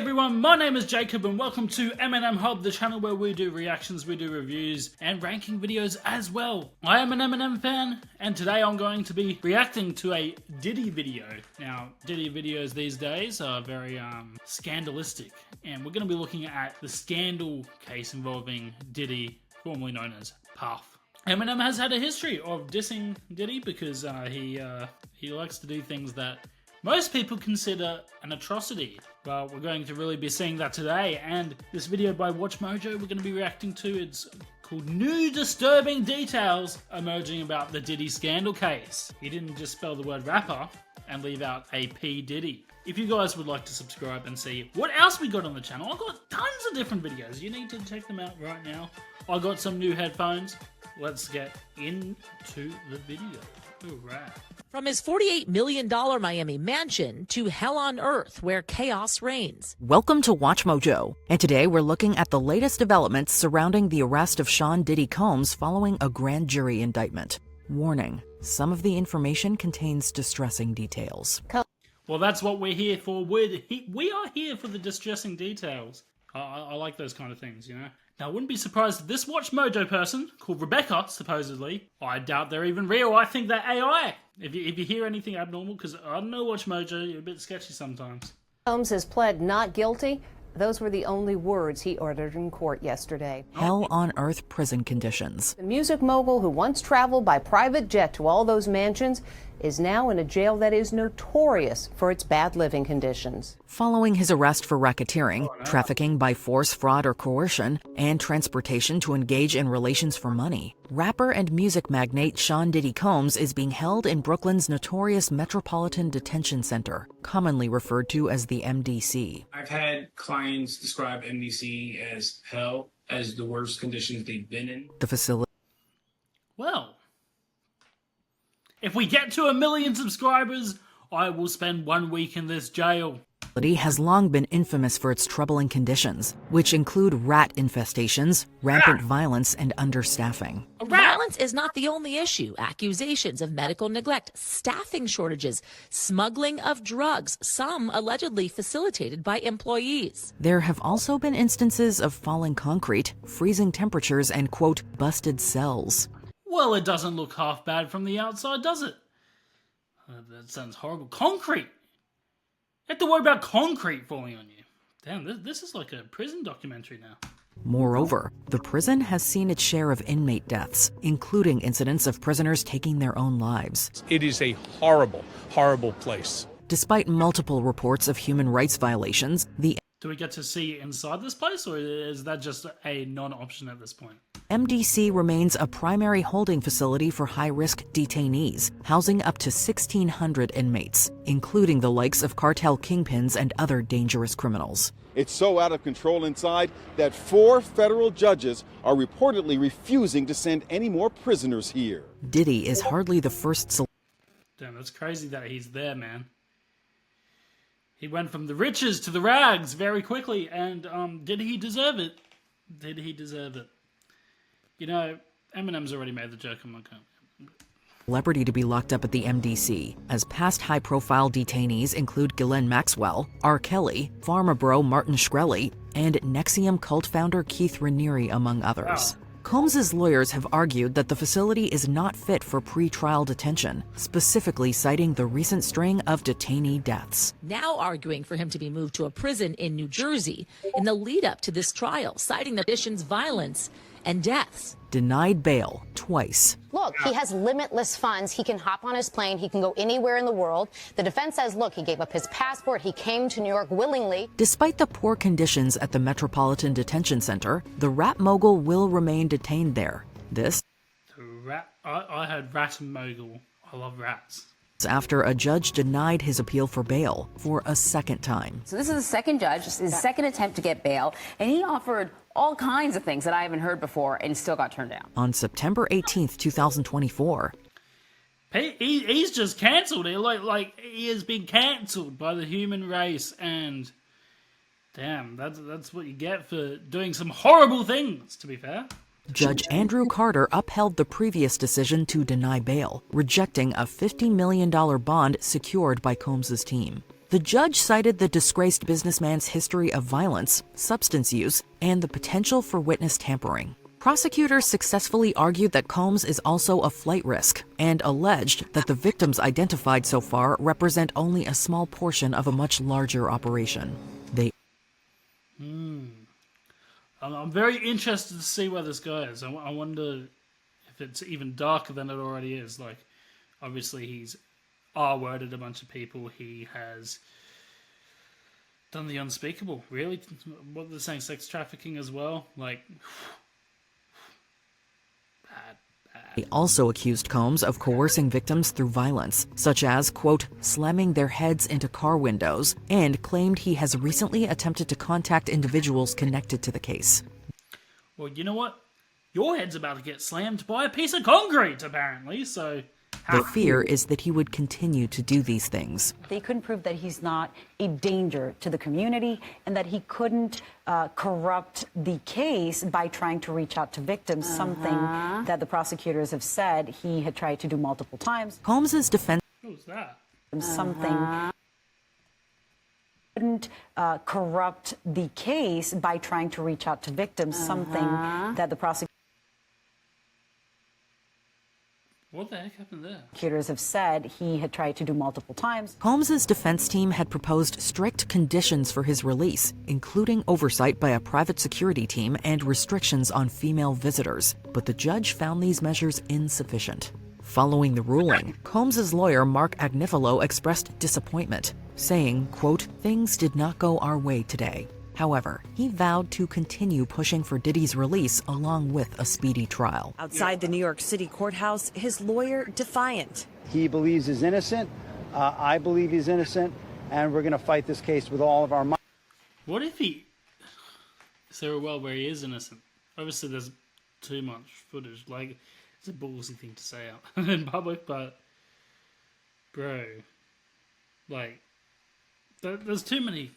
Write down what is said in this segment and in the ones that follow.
everyone, my name is Jacob and welcome to Eminem Hub, the channel where we do reactions, we do reviews, and ranking videos as well. I am an Eminem fan, and today I'm going to be reacting to a Diddy video. Now, Diddy videos these days are very scandalistic, and we're going to be looking at the scandal case involving Diddy, formerly known as Puff. Eminem has had a history of dissing Diddy because he likes to do things that most people consider an atrocity. Well, we're going to really be seeing that today, and this video by 𝐦𝐨𝐬𝐿 we're going to be reacting to, it's called New Disturbing Details Emerging About the Diddy Scandal Case. He didn't just spell the word rapper and leave out a P Diddy. If you guys would like to subscribe and see what else we got on the channel, I've got tons of different videos. You need to check them out right now. I got some new headphones. Let's get into the video. Alright. From his $48 million Miami mansion to hell on earth where chaos reigns. Welcome to 𝐦𝐨𝐿, and today we're looking at the latest developments surrounding the arrest of Sean Diddy Combs following a grand jury indictment. Warning, some of the information contains distressing details. Well, that's what we're here for. We are here for the distressing details. I like those kind of things, you know? Now, I wouldn't be surprised if this 𝐦𝐨𝐿 person, called Rebecca, supposedly, I doubt they're even real, I think they're AI. If you hear anything abnormal, because I don't know 𝐦𝐨𝐿, you're a bit sketchy sometimes. Combs has pled not guilty. Those were the only words he uttered in court yesterday. Hell on earth prison conditions. The music mogul who once traveled by private jet to all those mansions is now in a jail that is notorious for its bad living conditions. Following his arrest for racketeering, trafficking by force, fraud, or coercion, and transportation to engage in relations for money, rapper and music magnate Sean Diddy Combs is being held in Brooklyn's notorious Metropolitan Detention Center, commonly referred to as the MDC. I've had clients describe MDC as hell, as the worst conditions they've been in. The facility. Well, if we get to 1 million subscribers, I will spend 1 week in this jail. Has long been infamous for its troubling conditions, which include rat infestations, rampant violence, and understaffing. Violence is not the only issue. Accusations of medical neglect, staffing shortages, smuggling of drugs, some allegedly facilitated by employees. There have also been instances of falling concrete, freezing temperatures, and, quote, busted cells. Well, it doesn't look half bad from the outside, does it? That sounds horrible. Concrete! You have to worry about concrete falling on you. Damn, this is like a prison documentary now. Moreover, the prison has seen its share of inmate deaths, including incidents of prisoners taking their own lives. It is a horrible, horrible place. Despite multiple reports of human rights violations, Do we get to see inside this place, or is that just a non-option at this point? MDC remains a primary holding facility for high-risk detainees, housing up to 1,600 inmates, including the likes of cartel kingpins and other dangerous criminals. It's so out of control inside that 4 federal judges are reportedly refusing to send any more prisoners here. Diddy is hardly the first. Damn, that's crazy that he's there, man. He went from the riches to the rags very quickly, and did he deserve it? Did he deserve it? You know, Eminem's already made the joke. I'm not going Celebrity to be locked up at the MDC, as past high-profile detainees include Ghislaine Maxwell, R. Kelly, Pharma bro Martin Shkreli, and NXIVM cult founder Keith Raniere, among others. Wow. Combs' lawyers have argued that the facility is not fit for pre-trial detention, specifically citing the recent string of detainee deaths. Now arguing for him to be moved to a prison in New Jersey in the lead up to this trial, citing the conditions, violence, and deaths. Denied bail twice. Look, he has limitless funds. He can hop on his plane. He can go anywhere in the world. The defense says, look, he gave up his passport. He came to New York willingly. Despite the poor conditions at the Metropolitan Detention Center, the rap mogul will remain detained there. This I heard rat mogul. I love rats. After a judge denied his appeal for bail for a second time. So this is the second judge, his second attempt to get bail, and he offered all kinds of things that I haven't heard before and still got turned down. On September 18th, 2024. He's just cancelled it. Like he has been cancelled by the human race, and damn, that's what you get for doing some horrible things, to be fair. Judge Andrew Carter upheld the previous decision to deny bail, rejecting a $50 million bond secured by Combs' team. The judge cited the disgraced businessman's history of violence, substance use, and the potential for witness tampering. Prosecutors successfully argued that Combs is also a flight risk and alleged that the victims identified so far represent only a small portion of a much larger operation. I'm very interested to see where this goes. I wonder if it's even darker than it already is. Like, obviously he's R-worded a bunch of people. He has done the unspeakable. Really? What they're saying, sex trafficking as well? Like, bad. He also accused Combs of coercing victims through violence, such as, quote, slamming their heads into car windows, and claimed he has recently attempted to contact individuals connected to the case. Well, you know what? Your head's about to get slammed by a piece of concrete, apparently, so... The fear is that he would continue to do these things. They couldn't prove that he's not a danger to the community and that he couldn't corrupt the case by trying to reach out to victims, something that the prosecutors have said he had tried to do multiple times. Combs's defense... What was that? Something... couldn't corrupt the case by trying to reach out to victims, something that the prosecutors... What the heck happened there? Prosecutors have said he had tried to do multiple times. Combs's defense team had proposed strict conditions for his release, including oversight by a private security team and restrictions on female visitors, but the judge found these measures insufficient. Following the ruling, Combs's lawyer Mark Agnifilo expressed disappointment, saying, quote, things did not go our way today. However, he vowed to continue pushing for Diddy's release along with a speedy trial. Outside the New York City courthouse, his lawyer defiant. He believes he's innocent. I believe he's innocent, and we're going to fight this case with all of our might. What if he... Is there a world where he is innocent? Obviously, there's too much footage. Like, it's a ballsy thing to say out in public, but... Bro. Like... There's too many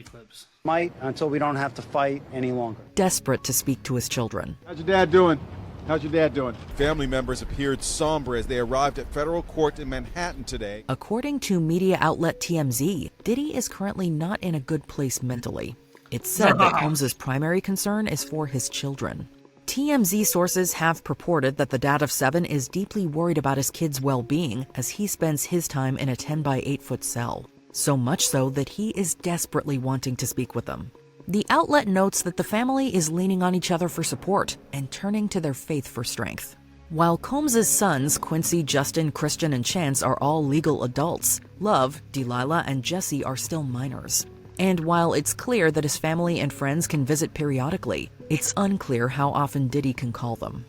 clips. Might until we don't have to fight any longer. Desperate to speak to his children. How's your dad doing? How's your dad doing? Family members appeared somber as they arrived at federal court in Manhattan today. According to media outlet TMZ, Diddy is currently not in a good place mentally. It's said that Combs's primary concern is for his children. TMZ sources have purported that the dad of 7 is deeply worried about his kids' well-being as he spends his time in a 10 by 8 foot cell. So much so that he is desperately wanting to speak with them. The outlet notes that the family is leaning on each other for support and turning to their faith for strength. While Combs's sons, Quincy, Justin, Christian, and Chance, are all legal adults, Love, Delilah, and Jesse are still minors. And while it's clear that his family and friends can visit periodically, it's unclear how often Diddy can call them.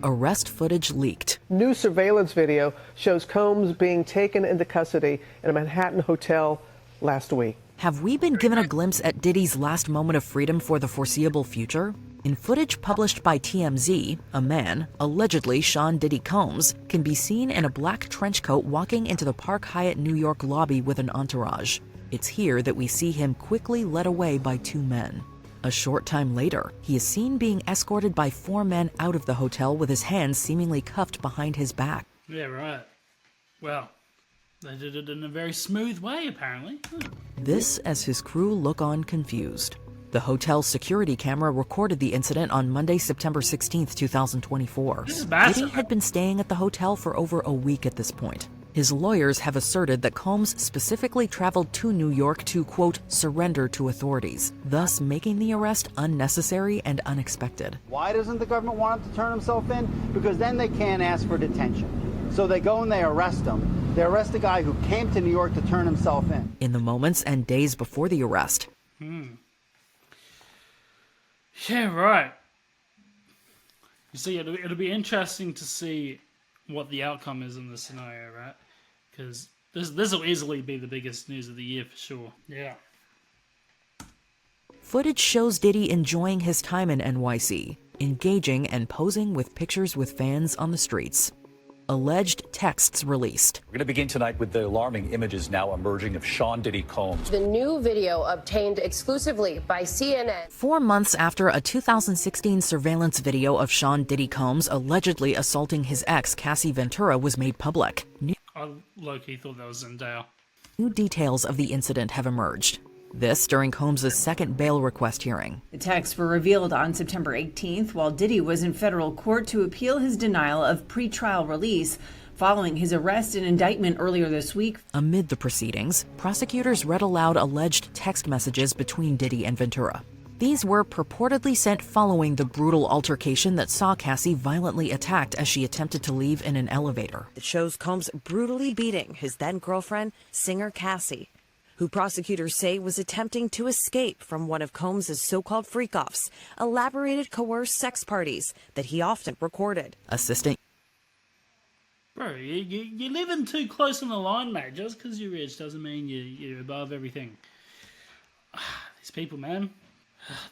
Arrest footage leaked. New surveillance video shows Combs being taken into custody in a Manhattan hotel last week. Have we been given a glimpse at Diddy's last moment of freedom for the foreseeable future? In footage published by TMZ, a man, allegedly Sean Diddy Combs, can be seen in a black trench coat walking into the Park Hyatt New York lobby with an entourage. It's here that we see him quickly led away by 2 men. A short time later, he is seen being escorted by 4 men out of the hotel with his hands seemingly cuffed behind his back. Yeah, right. Well, they did it in a very smooth way, apparently. This as his crew look on confused. The hotel's security camera recorded the incident on Monday, September 16th, 2024. This is massive. Diddy had been staying at the hotel for over a week at this point. His lawyers have asserted that Combs specifically traveled to New York to, quote, surrender to authorities, thus making the arrest unnecessary and unexpected. Why doesn't the government want him to turn himself in? Because then they can't ask for detention. So they go and they arrest him. They arrest a guy who came to New York to turn himself in. In the moments and days before the arrest. Yeah, right. You see, it'll be interesting to see what the outcome is in this scenario, right? Because this will easily be the biggest news of the year for sure. Yeah. Footage shows Diddy enjoying his time in NYC, engaging and posing with pictures with fans on the streets. Alleged texts released. We're going to begin tonight with the alarming images now emerging of Sean Diddy Combs. The new video obtained exclusively by CNN. 4 months after a 2016 surveillance video of Sean Diddy Combs allegedly assaulting his ex, Cassie Ventura, was made public. I low-key thought that was Zendaya. New details of the incident have emerged. This during 𝐬𝐤's second bail request hearing. The texts were revealed on September 18th while Diddy was in federal court to appeal his denial of pretrial release following his arrest and indictment earlier this week. Amid the proceedings, prosecutors read aloud alleged text messages between Diddy and Ventura. These were purportedly sent following the brutal altercation that saw Cassie violently attacked as she attempted to leave in an elevator. It shows Combs brutally beating his then-girlfriend, singer Cassie, who prosecutors say was attempting to escape from one of Combs' so-called freak-offs, elaborated coerced sex parties that he often recorded. Assistant. Bro, you're living too close on the line, mate. Just because you're rich doesn't mean you're above everything. These people, man.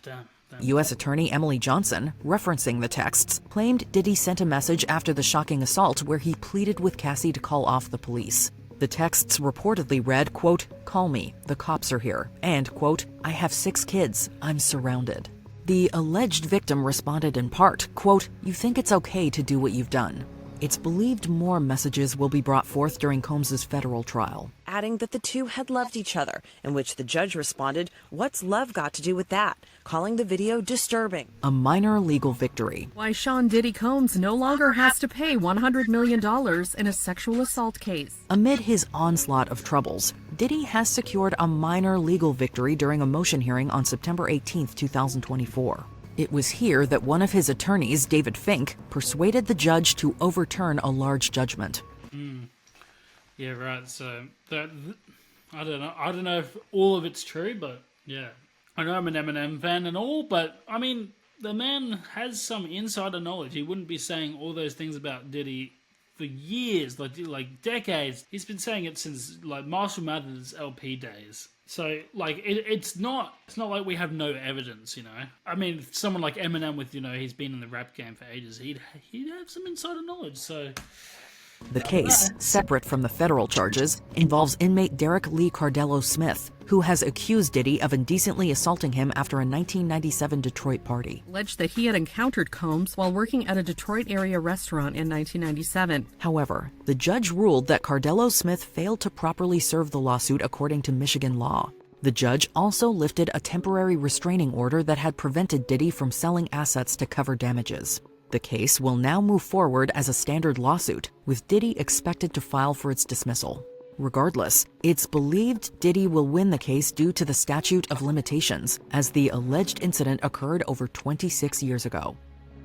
Damn. U.S. Attorney Emily Johnson, referencing the texts, claimed Diddy sent a message after the shocking assault where he pleaded with Cassie to call off the police. The texts reportedly read, quote, "Call me, the cops are here," and, quote, "I have 6 kids, I'm surrounded." The alleged victim responded in part, quote, "You think it's okay to do what you've done." It's believed more messages will be brought forth during 𝐬𝐤's federal trial. Adding that the two had loved each other, in which the judge responded, "What's love got to do with that?" calling the video disturbing. A minor legal victory. Why Sean Diddy Combs no longer has to pay $100 million in a sexual assault case. Amid his onslaught of troubles, Diddy has secured a minor legal victory during a motion hearing on September 18, 2024. It was here that one of his attorneys, David Fink, persuaded the judge to overturn a large judgment. Yeah, right. So I don't know if all of it's true, but yeah, I know I'm an Eminem fan and all, but I mean, the man has some insider knowledge. He wouldn't be saying all those things about Diddy for years, like decades. He's been saying it since like Marshall Mathers LP days. So, like, it's not like we have no evidence, you know? I mean, someone like Eminem with, he's been in the rap game for ages, he'd have some insider knowledge, so... The case, separate from the federal charges, involves inmate Derek Lee Cardello Smith, who has accused Diddy of indecently assaulting him after a 1997 Detroit party. Alleged that he had encountered Combs while working at a Detroit area restaurant in 1997. However, the judge ruled that Cardello Smith failed to properly serve the lawsuit according to Michigan law. The judge also lifted a temporary restraining order that had prevented Diddy from selling assets to cover damages. The case will now move forward as a standard lawsuit, with Diddy expected to file for its dismissal. Regardless, it's believed Diddy will win the case due to the statute of limitations, as the alleged incident occurred over 26 years ago.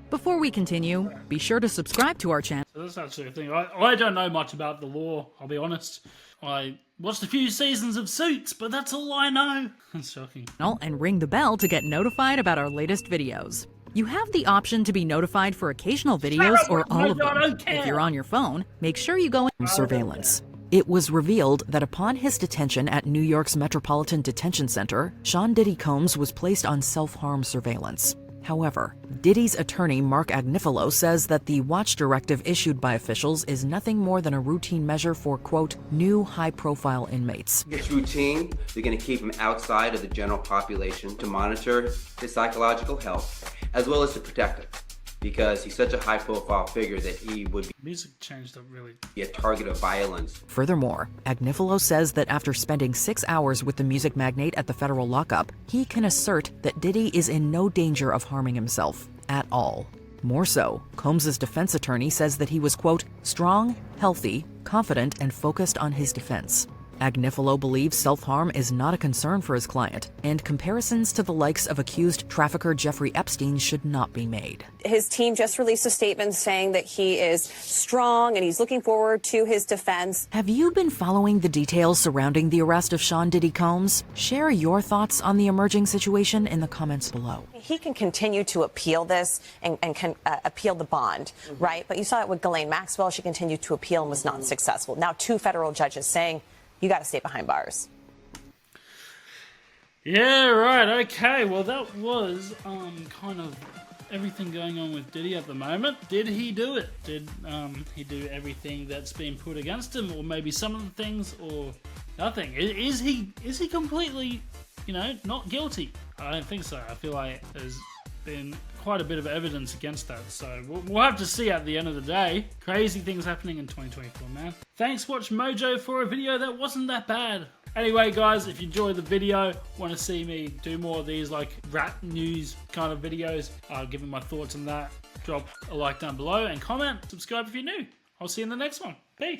Before we continue, be sure to subscribe to our channel. So that's actually a thing. I don't know much about the law, I'll be honest. I watched a few seasons of Suits, but that's all I know. That's shocking. And ring the bell to get notified about our latest videos. You have the option to be notified for occasional videos or all of them. If you're on your phone, make sure you go in surveillance. It was revealed that upon his detention at New York's Metropolitan Detention Center, Sean Diddy Combs was placed on self-harm surveillance. However, Diddy's attorney Mark Agnifilo says that the watch directive issued by officials is nothing more than a routine measure for, quote, new high-profile inmates. It's routine. They're going to keep him outside of the general population to monitor his psychological health, as well as to protect him, because he's such a high-profile figure that he would music changed up really be a target of violence. Furthermore, Agnifilo says that after spending 6 hours with the music magnate at the federal lockup, he can assert that Diddy is in no danger of harming himself at all. More so, Combs' defense attorney says that he was, quote, strong, healthy, confident, and focused on his defense. Agnifilo believes self-harm is not a concern for his client, and comparisons to the likes of accused trafficker Jeffrey Epstein should not be made. His team just released a statement saying that he is strong and he's looking forward to his defense. Have you been following the details surrounding the arrest of Sean Diddy Combs? Share your thoughts on the emerging situation in the comments below. He can continue to appeal this and can appeal the bond, right? But you saw it with Ghislaine Maxwell. She continued to appeal and was not successful. Now 2 federal judges saying, you got to stay behind bars. Yeah, right. Okay. Well, that was kind of everything going on with Diddy at the moment. Did he do it? Did he do everything that's been put against him, or maybe some of the things, or nothing? Is he completely, not guilty? I don't think so. I feel like there's been quite a bit of evidence against that. So we'll have to see at the end of the day. Crazy things happening in 2024, man. Thanks, Watch Mojo, for a video that wasn't that bad. Anyway, guys, if you enjoyed the video, want to see me do more of these like rap news kind of videos, give me my thoughts on that, drop a like down below and comment, subscribe if you're new. I'll see you in the next one. Peace.